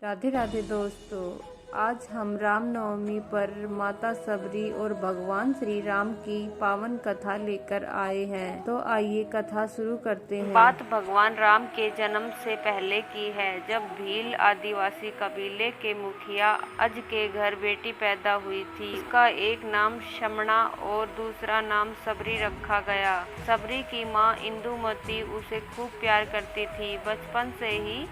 राधे राधे दोस्तों। आज हम रामनवमी पर माता सबरी और भगवान श्री राम की पावन कथा लेकर आए हैं। तो आइए कथा शुरू करते हैं। बात भगवान राम के जन्म से पहले की है, जब भील आदिवासी कबीले के मुखिया अज के घर बेटी पैदा हुई थी। उसका एक नाम शमणा और दूसरा नाम सबरी रखा गया। सबरी की माँ इंदुमती उसे खूब प्यार करती थी। बचपन से ही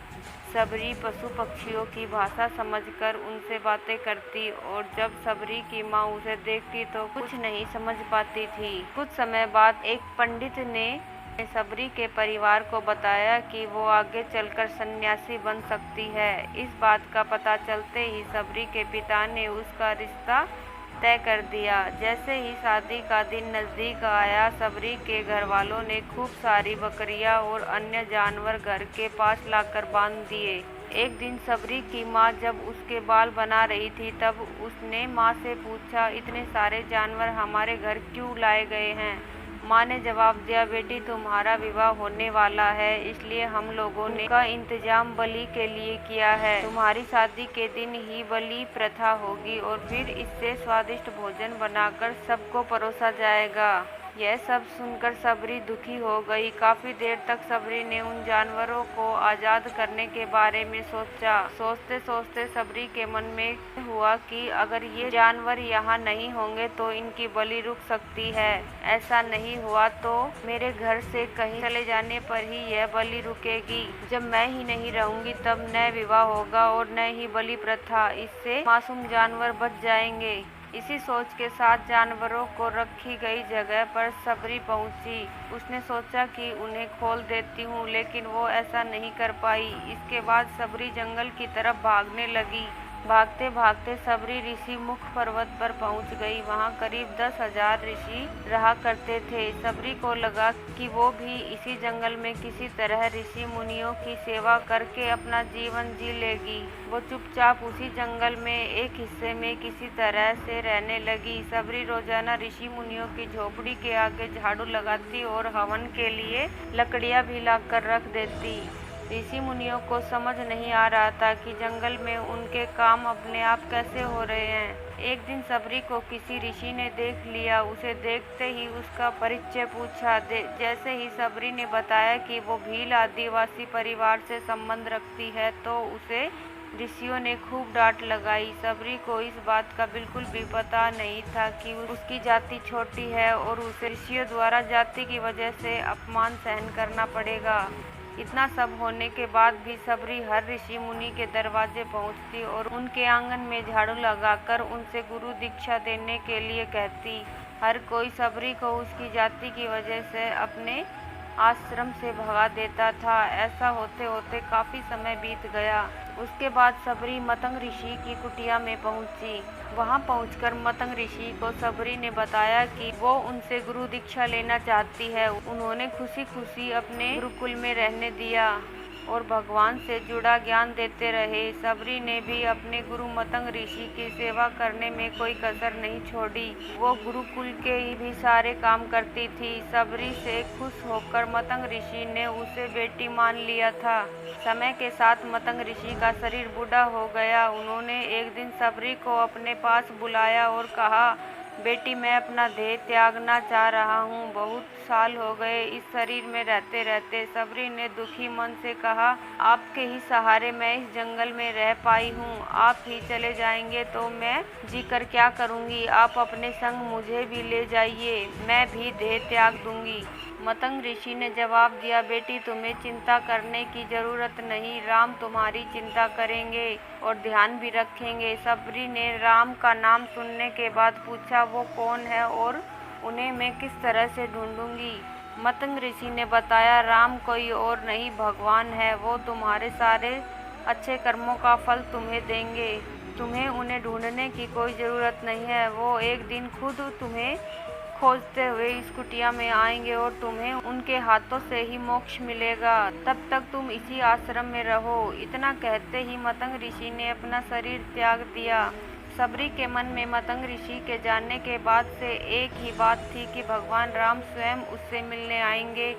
सबरी पशु पक्षियों की भाषा समझकर उनसे बातें करती और जब सबरी की माँ उसे देखती तो कुछ नहीं समझ पाती थी। कुछ समय बाद एक पंडित ने सबरी के परिवार को बताया कि वो आगे चलकर सन्यासी बन सकती है। इस बात का पता चलते ही सबरी के पिता ने उसका रिश्ता तय कर दिया। जैसे ही शादी का दिन नजदीक आया, सबरी के घर वालों ने खूब सारी बकरियां और अन्य जानवर घर के पास लाकर बांध दिए। एक दिन सबरी की माँ जब उसके बाल बना रही थी, तब उसने माँ से पूछा, इतने सारे जानवर हमारे घर क्यों लाए गए हैं? माँ ने जवाब दिया, बेटी तुम्हारा विवाह होने वाला है, इसलिए हम लोगों ने का इंतजाम बलि के लिए किया है। तुम्हारी शादी के दिन ही बलि प्रथा होगी और फिर इससे स्वादिष्ट भोजन बनाकर सबको परोसा जाएगा। यह सब सुनकर सबरी दुखी हो गई। काफी देर तक सबरी ने उन जानवरों को आजाद करने के बारे में सोचा। सोचते सोचते सबरी के मन में हुआ कि अगर ये जानवर यहाँ नहीं होंगे तो इनकी बलि रुक सकती है। ऐसा नहीं हुआ तो मेरे घर से कहीं चले जाने पर ही यह बलि रुकेगी। जब मैं ही नहीं रहूंगी तब न विवाह होगा और न ही बलि प्रथा। इससे मासूम जानवर बच जाएंगे। इसी सोच के साथ जानवरों को रखी गई जगह पर सबरी पहुंची। उसने सोचा कि उन्हें खोल देती हूँ, लेकिन वो ऐसा नहीं कर पाई। इसके बाद सबरी जंगल की तरफ भागने लगी। भागते भागते सबरी ऋषि मुख पर्वत पर पहुंच गई। वहां करीब 10,000 ऋषि रहा करते थे। सबरी को लगा कि वो भी इसी जंगल में किसी तरह ऋषि मुनियों की सेवा करके अपना जीवन जी लेगी। वो चुपचाप उसी जंगल में एक हिस्से में किसी तरह से रहने लगी। सबरी रोजाना ऋषि मुनियों की झोपड़ी के आगे झाड़ू लगाती और हवन के लिए लकड़ियां भी लाकर रख देती। ऋषि मुनियों को समझ नहीं आ रहा था कि जंगल में उनके काम अपने आप कैसे हो रहे हैं। एक दिन सबरी को किसी ऋषि ने देख लिया। उसे देखते ही उसका परिचय पूछा। जैसे ही सबरी ने बताया कि वो भील आदिवासी परिवार से संबंध रखती है, तो उसे ऋषियों ने खूब डांट लगाई। सबरी को इस बात का बिल्कुल भी पता नहीं था कि उसकी जाति छोटी है और उसे ऋषियों द्वारा जाति की वजह से अपमान सहन करना पड़ेगा। इतना सब होने के बाद भी सबरी हर ऋषि मुनि के दरवाजे पहुंचती और उनके आंगन में झाड़ू लगाकर उनसे गुरु दीक्षा देने के लिए कहती। हर कोई सबरी को उसकी जाति की वजह से अपने आश्रम से भगा देता था। ऐसा होते होते काफी समय बीत गया। उसके बाद सबरी मतंग ऋषि की कुटिया में पहुंची। वहां पहुंचकर मतंग ऋषि को सबरी ने बताया कि वो उनसे गुरु दीक्षा लेना चाहती है। उन्होंने खुशी खुशी अपने गुरुकुल में रहने दिया और भगवान से जुड़ा ज्ञान देते रहे। सबरी ने भी अपने गुरु मतंग ऋषि की सेवा करने में कोई कसर नहीं छोड़ी। वो गुरुकुल के भी सारे काम करती थी। सबरी से खुश होकर मतंग ऋषि ने उसे बेटी मान लिया था। समय के साथ मतंग ऋषि का शरीर बूढ़ा हो गया। उन्होंने एक दिन सबरी को अपने पास बुलाया और कहा, बेटी मैं अपना देह त्यागना चाह रहा हूँ। बहुत साल हो गए इस शरीर में रहते रहते। सबरी ने दुखी मन से कहा, आपके ही सहारे मैं इस जंगल में रह पाई हूँ। आप ही चले जाएंगे तो मैं जीकर क्या करूँगी? आप अपने संग मुझे भी ले जाइए, मैं भी देह त्याग दूंगी। मतंग ऋषि ने जवाब दिया, बेटी तुम्हें चिंता करने की जरूरत नहीं, राम तुम्हारी चिंता करेंगे और ध्यान भी रखेंगे। सबरी ने राम का नाम सुनने के बाद पूछा, वो कौन है और उन्हें मैं किस तरह से ढूंढूंगी? मतंग ऋषि ने बताया, राम कोई और नहीं भगवान है। वो तुम्हारे सारे अच्छे कर्मों का फल तुम्हें देंगे। तुम्हें उन्हें ढूंढने की कोई जरूरत नहीं है। वो एक दिन खुद तुम्हें खोजते हुए इस कुटिया में आएंगे और तुम्हें उनके हाथों से ही मोक्ष मिलेगा। तब तक तुम इसी आश्रम में रहो। इतना कहते ही मतंग ऋषि ने अपना शरीर त्याग दिया। सबरी के मन में मतंग ऋषि के जाने के बाद से एक ही बात थी कि भगवान राम स्वयं उससे मिलने आएंगे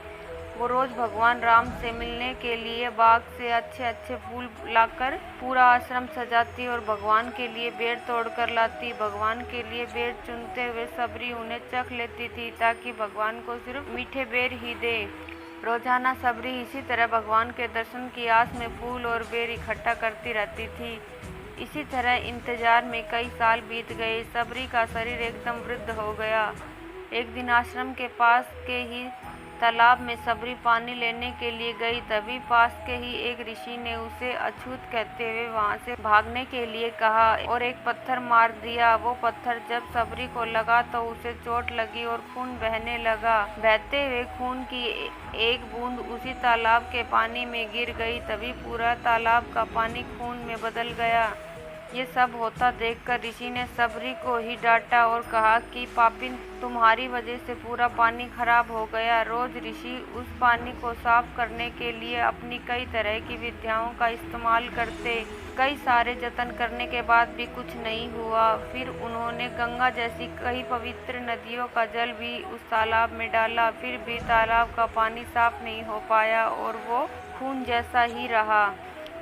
वो रोज भगवान राम से मिलने के लिए बाग से अच्छे अच्छे फूल लाकर पूरा आश्रम सजाती और भगवान के लिए बेर तोड़कर लाती। भगवान के लिए बेर चुनते हुए सबरी उन्हें चख लेती थी ताकि भगवान को सिर्फ मीठे बेर ही दे। रोजाना सबरी इसी तरह भगवान के दर्शन की आस में फूल और बेर इकट्ठा करती रहती थी। इसी तरह इंतजार में कई साल बीत गए। सबरी का शरीर एकदम वृद्ध हो गया। एक दिन आश्रम के पास के ही तालाब में सबरी पानी लेने के लिए गई। तभी पास के ही एक ऋषि ने उसे अछूत कहते हुए वहां से भागने के लिए कहा और एक पत्थर मार दिया। वो पत्थर जब सबरी को लगा तो उसे चोट लगी और खून बहने लगा। बहते हुए खून की एक बूंद उसी तालाब के पानी में गिर गई। तभी पूरा तालाब का पानी खून में बदल गया। ये सब होता देखकर ऋषि ने सबरी को ही डांटा और कहा कि पापिन, तुम्हारी वजह से पूरा पानी खराब हो गया। रोज ऋषि उस पानी को साफ करने के लिए अपनी कई तरह की विद्याओं का इस्तेमाल करते। कई सारे जतन करने के बाद भी कुछ नहीं हुआ। फिर उन्होंने गंगा जैसी कई पवित्र नदियों का जल भी उस तालाब में डाला, फिर भी तालाब का पानी साफ नहीं हो पाया और वो खून जैसा ही रहा।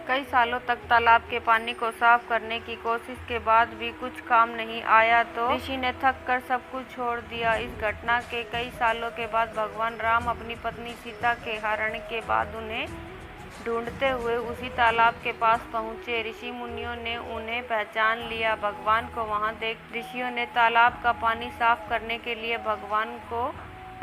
कई सालों तक तालाब के पानी को साफ करने की कोशिश के बाद भी कुछ काम नहीं आया तो ऋषि ने थक कर सब कुछ छोड़ दिया। इस घटना के कई सालों के बाद भगवान राम अपनी पत्नी सीता के हरण के बाद उन्हें ढूंढते हुए उसी तालाब के पास पहुँचे। ऋषि मुनियों ने उन्हें पहचान लिया। भगवान को वहाँ देख ऋषियों ने तालाब का पानी साफ करने के लिए भगवान को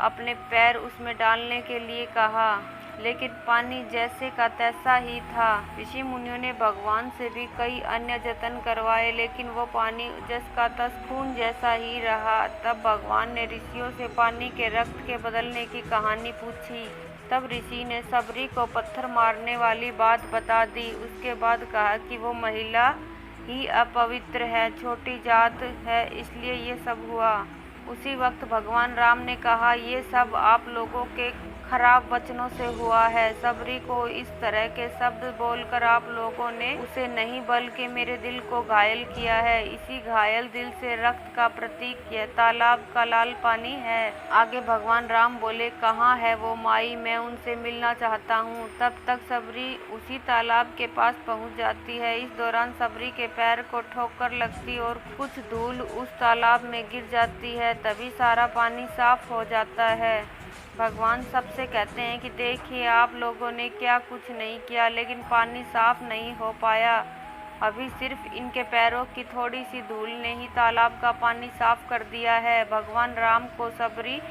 अपने पैर उसमें डालने के लिए कहा, लेकिन पानी जैसे का तैसा ही था। ऋषि मुनियों ने भगवान से भी कई अन्य जतन करवाए, लेकिन वो पानी जस का तस खून जैसा ही रहा। तब भगवान ने ऋषियों से पानी के रक्त के बदलने की कहानी पूछी। तब ऋषि ने सबरी को पत्थर मारने वाली बात बता दी। उसके बाद कहा कि वो महिला ही अपवित्र है, छोटी जात है, इसलिए ये सब हुआ। उसी वक्त भगवान राम ने कहा, ये सब आप लोगों के खराब वचनों से हुआ है। सबरी को इस तरह के शब्द बोलकर आप लोगों ने उसे नहीं बल्कि मेरे दिल को घायल किया है। इसी घायल दिल से रक्त का प्रतीक यह तालाब का लाल पानी है। आगे भगवान राम बोले, कहाँ है वो माई, मैं उनसे मिलना चाहता हूँ। तब तक सबरी उसी तालाब के पास पहुँच जाती है। इस दौरान सबरी के पैर को ठोकर लगती और कुछ धूल उस तालाब में गिर जाती है। तभी सारा पानी साफ हो जाता है। भगवान सबसे कहते हैं कि देखिए, आप लोगों ने क्या कुछ नहीं किया, लेकिन पानी साफ नहीं हो पाया। अभी सिर्फ इनके पैरों की थोड़ी सी धूल ने ही तालाब का पानी साफ कर दिया है। भगवान राम को सबरी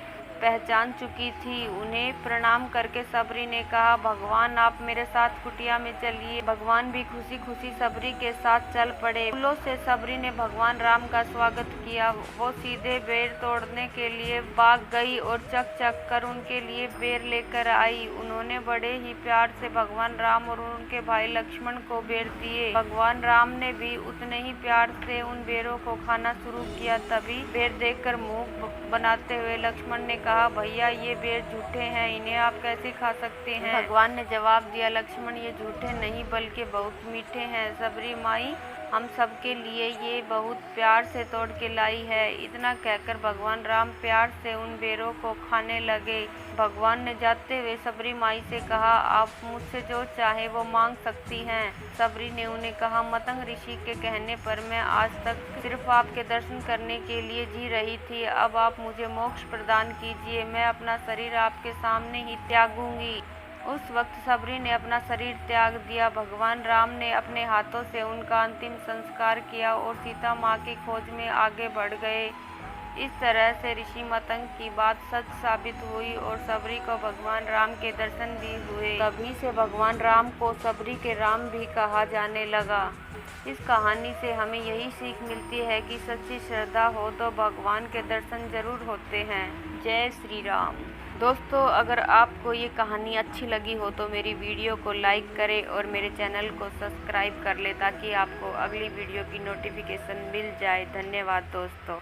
पहचान चुकी थी। उन्हें प्रणाम करके सबरी ने कहा, भगवान आप मेरे साथ कुटिया में चलिए। भगवान भी खुशी खुशी सबरी के साथ चल पड़े। फूलों से सबरी ने भगवान राम का स्वागत किया। वो सीधे बेर तोड़ने के लिए बाग गई और चक चक कर उनके लिए बेर लेकर आई। उन्होंने बड़े ही प्यार से भगवान राम और उनके भाई लक्ष्मण को बेर दिए। भगवान राम ने भी उतने ही प्यार से उन बेरों को खाना शुरू किया। तभी बेर देखकर मुंह बनाते हुए लक्ष्मण ने कहा, भैया ये बेर झूठे हैं, इन्हें आप कैसे खा सकते हैं। भगवान ने जवाब दिया, लक्ष्मण ये झूठे नहीं बल्कि बहुत मीठे हैं। सबरी माई हम सबके लिए ये बहुत प्यार से तोड़ के लाई है। इतना कहकर भगवान राम प्यार से उन बेरों को खाने लगे। भगवान ने जाते हुए सबरी माई से कहा, आप मुझसे जो चाहे वो मांग सकती हैं। सबरी ने उन्हें कहा, मतंग ऋषि के कहने पर मैं आज तक सिर्फ आपके दर्शन करने के लिए जी रही थी। अब आप मुझे मोक्ष प्रदान कीजिए, मैं अपना शरीर आपके सामने ही त्यागूंगी। उस वक्त सबरी ने अपना शरीर त्याग दिया। भगवान राम ने अपने हाथों से उनका अंतिम संस्कार किया और सीता माँ की खोज में आगे बढ़ गए। इस तरह से ऋषि मतंग की बात सच साबित हुई और सबरी को भगवान राम के दर्शन भी हुए। तभी से भगवान राम को सबरी के राम भी कहा जाने लगा। इस कहानी से हमें यही सीख मिलती है कि सच्ची श्रद्धा हो तो भगवान के दर्शन जरूर होते हैं। जय श्री राम। दोस्तों, अगर आपको ये कहानी अच्छी लगी हो तो मेरी वीडियो को लाइक करें और मेरे चैनल को सब्सक्राइब कर लें ताकि आपको अगली वीडियो की नोटिफिकेशन मिल जाए। धन्यवाद दोस्तों।